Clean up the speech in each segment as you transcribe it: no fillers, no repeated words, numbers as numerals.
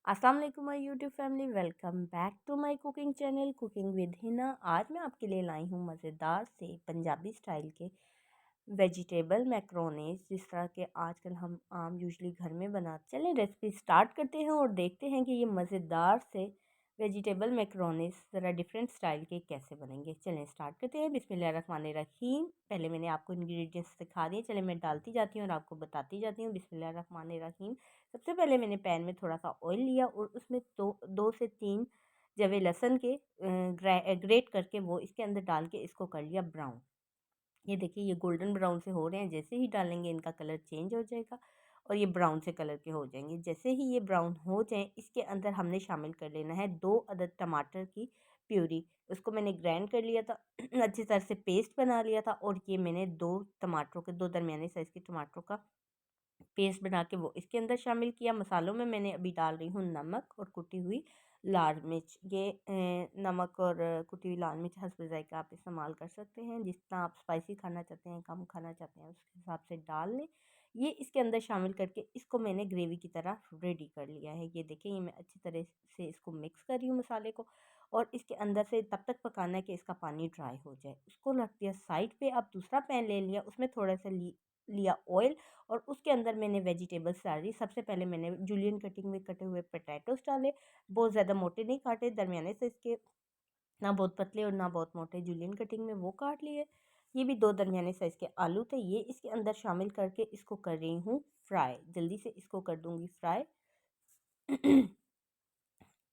अस्सलाम वालेकुम my YouTube family, welcome back to my cooking channel cooking with Hina. आज मैं आपके लिए लाई हूँ मज़ेदार से पंजाबी स्टाइल के वेजिटेबल मैक्रोनीज, जिस तरह के आजकल हम आम यूजली घर में बनाते। चलें रेसिपी स्टार्ट करते हैं और देखते हैं कि ये मज़ेदार से वेजिटेबल मैक्रोनीज ज़रा डिफरेंट स्टाइल के कैसे बनेंगे। चलें स्टार्ट करते हैं। बिस्मिल्लाहिर्रहमानिर्रहीम। पहले मैंने आपको इंग्रेडिएंट्स दिखा दिए, चलें मैं डालती जाती हूँ और आपको बताती जाती हूँ। बिस्मिल्लाहिर्रहमानिर्रहीम। सबसे पहले मैंने पैन में थोड़ा सा ऑयल लिया और उसमें दो से तीन जवे लहसुन के ग्रेट करके वो इसके अंदर डाल के इसको कर लिया ब्राउन। ये देखिए ये गोल्डन ब्राउन से हो रहे हैं। जैसे ही डालेंगे इनका कलर चेंज हो जाएगा और ये ब्राउन से कलर के हो जाएंगे। जैसे ही ये ब्राउन हो जाए इसके अंदर हमने शामिल कर लेना है 2 अदद टमाटर की प्यूरी। उसको मैंने ग्राइंड कर लिया था अच्छी तरह से पेस्ट बना लिया था। और ये मैंने दो दरमियाने साइज़ के टमाटरों का पेस्ट बना के वो इसके अंदर शामिल किया। मसालों में मैंने अभी डाल रही हूँ नमक और कुटी हुई लाल मिर्च। ये नमक और कुटी हुई लाल मिर्च हस्ब ज़ायक़ा आप इस्तेमाल कर सकते हैं। जितना आप स्पाइसी खाना चाहते हैं, कम खाना चाहते हैं, उसके हिसाब से डाल लें। ये इसके अंदर शामिल करके इसको मैंने ग्रेवी की तरह रेडी कर लिया है। ये देखें ये मैं अच्छी तरह से इसको मिक्स कर रही हूँ मसाले को। और इसके अंदर से तब तक पकाना है कि इसका पानी ड्राई हो जाए। उसको रख दिया साइड पे। अब दूसरा पैन ले लिया, उसमें थोड़ा सा लिया ऑयल और उसके अंदर मैंने वेजिटेबल्स डाल दी। सबसे पहले मैंने जूलियन कटिंग में कटे हुए पोटैटोस डाले। बहुत ज़्यादा मोटे नहीं काटे, दरमियाने से इसके, ना बहुत पतले और ना बहुत मोटे, जूलियन कटिंग में वो काट लिए। ये भी 2 दरमियाने साइज़ के आलू थे। ये इसके अंदर शामिल करके इसको कर रही हूँ फ्राई। जल्दी से इसको कर दूँगी फ्राई।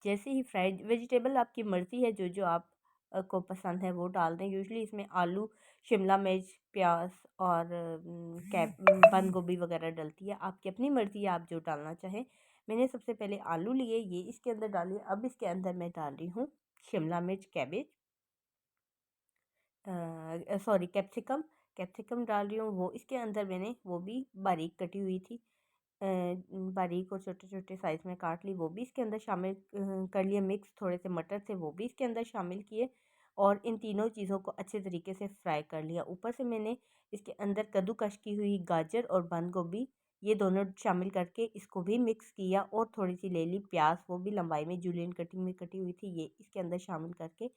जैसे ही फ्राइड वेजिटेबल आपकी मर्ज़ी है, जो जो आप को पसंद है वो डाल दें। यूजुअली इसमें आलू, शिमला मिर्च, प्याज और बंद गोभी वगैरह डलती है। आपकी अपनी मर्ज़ी है, आप जो डालना चाहें। मैंने सबसे पहले आलू लिए, ये इसके अंदर डालिए। अब इसके अंदर मैं डाल रही हूँ शिमला मिर्च, कैबेज, सॉरी कैप्सिकम। कैप्सिकम डाल रही हूँ, वो इसके अंदर मैंने वो भी बारीक कटी हुई थी। बारीक और छोटे छोटे साइज़ में काट ली, वो भी इसके अंदर शामिल कर लिए। मिक्स थोड़े से मटर थे, वो भी इसके अंदर शामिल किए। और इन तीनों चीज़ों को अच्छे तरीके से फ्राई कर लिया। ऊपर से मैंने इसके अंदर कद्दूकश की हुई गाजर और बंद गोभी, ये दोनों शामिल करके इसको भी मिक्स किया। और थोड़ी सी ले ली प्याज, वो भी लंबाई में जूलियन कटिंग में कटी हुई थी, ये इसके अंदर शामिल करके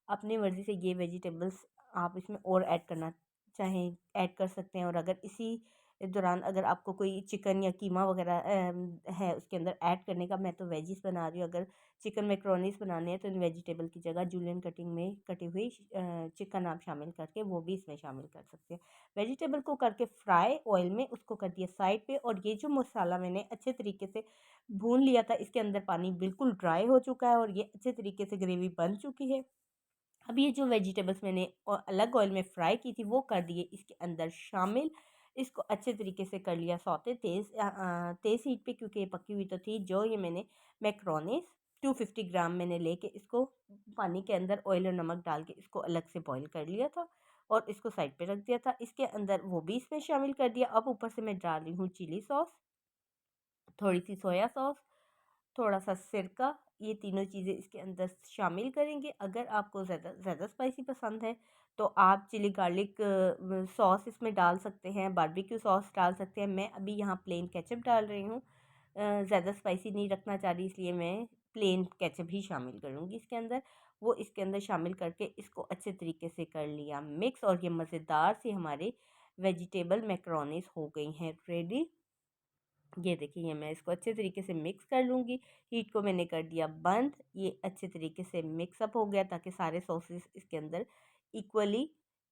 अपनी मर्ज़ी से ये वेजिटेबल्स आप इसमें और ऐड करना चाहें ऐड कर सकते हैं। और अगर इसी दौरान अगर आपको कोई चिकन या कीमा वगैरह है उसके अंदर ऐड करने का, मैं तो वेजिस बना रही हूँ। अगर चिकन मैक्रोनीस बनाने हैं तो इन वेजिटेबल की जगह जूलियन कटिंग में कटी हुई चिकन आप शामिल करके वो भी इसमें शामिल कर सकते हैं। वेजिटेबल को करके फ्राई ऑयल में, उसको कर दिया साइड पे। और ये जो मसाला मैंने अच्छे तरीके से भून लिया था, इसके अंदर पानी बिल्कुल ड्राई हो चुका है और ये अच्छे तरीके से ग्रेवी बन चुकी है। अब ये जो वेजिटेबल्स मैंने अलग ऑयल में फ्राई की थी वो कर दिए इसके अंदर शामिल। इसको अच्छे तरीके से कर लिया सौते, तेज़ हीट पे, क्योंकि ये पकी हुई तो थी। जो ये मैंने मैक्रोनीस 250 ग्राम मैंने लेके इसको पानी के अंदर ऑयल और नमक डाल के इसको अलग से बॉईल कर लिया था और इसको साइड पे रख दिया था। इसके अंदर वो भी इसमें शामिल कर दिया। अब ऊपर से मैं डाल रही हूँ चिली सॉस, थोड़ी सी सोया सॉस, थोड़ा सा सिरका। ये तीनों चीज़ें इसके अंदर शामिल करेंगे। अगर आपको ज़्यादा स्पाइसी पसंद है तो आप चिली गार्लिक सॉस इसमें डाल सकते हैं, बारबेक्यू सॉस डाल सकते हैं। मैं अभी यहाँ प्लेन केचप डाल रही हूँ। ज़्यादा स्पाइसी नहीं रखना चाह रही, इसलिए मैं प्लेन केचप ही शामिल करूँगी इसके अंदर। वो इसके अंदर शामिल करके इसको अच्छे तरीके से कर लिया मिक्स। और ये मज़ेदार सी हमारे वेजिटेबल मैक्रोनीस हो गई हैं रेडी। ये देखिए ये मैं इसको अच्छे तरीके से मिक्स कर लूँगी। हीट को मैंने कर दिया बंद। ये अच्छे तरीके से मिक्सअप हो गया ताकि सारे सॉसेस इसके अंदर इक्वली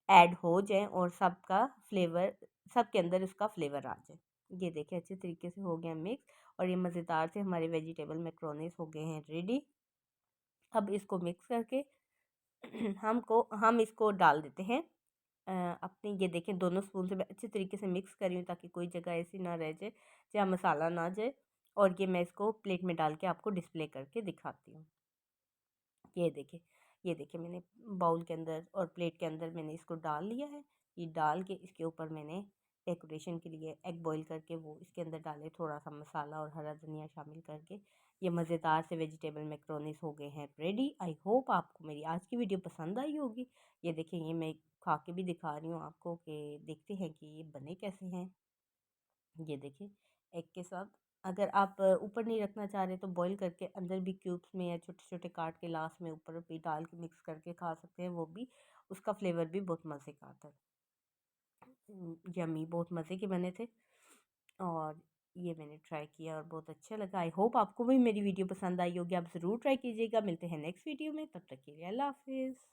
ऐड हो जाएं और सबका फ्लेवर, सबके अंदर उसका फ्लेवर आ जाए। ये देखिए अच्छे तरीके से हो गया मिक्स और ये मज़ेदार से हमारे वेजिटेबल मैक्रोनीस हो गए हैं रेडी। अब इसको मिक्स करके हम इसको डाल देते हैं अपने। ये देखें दोनों स्पून से मैं अच्छे तरीके से मिक्स कर रही हूँ ताकि कोई जगह ऐसी ना रह जाए जहाँ मसाला ना जाए। और ये मैं इसको प्लेट में डाल के आपको डिस्प्ले करके दिखाती हूँ। ये देखिए मैंने बाउल के अंदर और प्लेट के अंदर मैंने इसको डाल लिया है। ये डाल के इसके ऊपर मैंने डेकोरेशन के लिए एग बॉईल करके वो इसके अंदर डाले, थोड़ा सा मसाला और हरा धनिया शामिल करके। ये मज़ेदार से वेजिटेबल मैक्रोनीस हो गए हैं रेडी। आई होप आपको मेरी आज की वीडियो पसंद आई होगी। ये देखें ये मैं खा के भी दिखा रही हूँ आपको कि देखते हैं कि ये बने कैसे हैं। ये देखिए एग के साथ अगर आप ऊपर नहीं रखना चाह रहे तो बॉईल करके अंदर भी क्यूब्स में या छोटे छोटे काट के लास्ट में ऊपर भी डाल के मिक्स करके खा सकते हैं, वो भी उसका फ्लेवर भी बहुत मज़े का आता है। यम्मी, बहुत मज़े के बने थे और ये मैंने ट्राई किया और बहुत अच्छा लगा। आई होप आपको भी मेरी वीडियो पसंद आई होगी, आप ज़रूर ट्राई कीजिएगा। मिलते हैं नेक्स्ट वीडियो में, तब तक के लिए अल्लाह हाफ़िज़।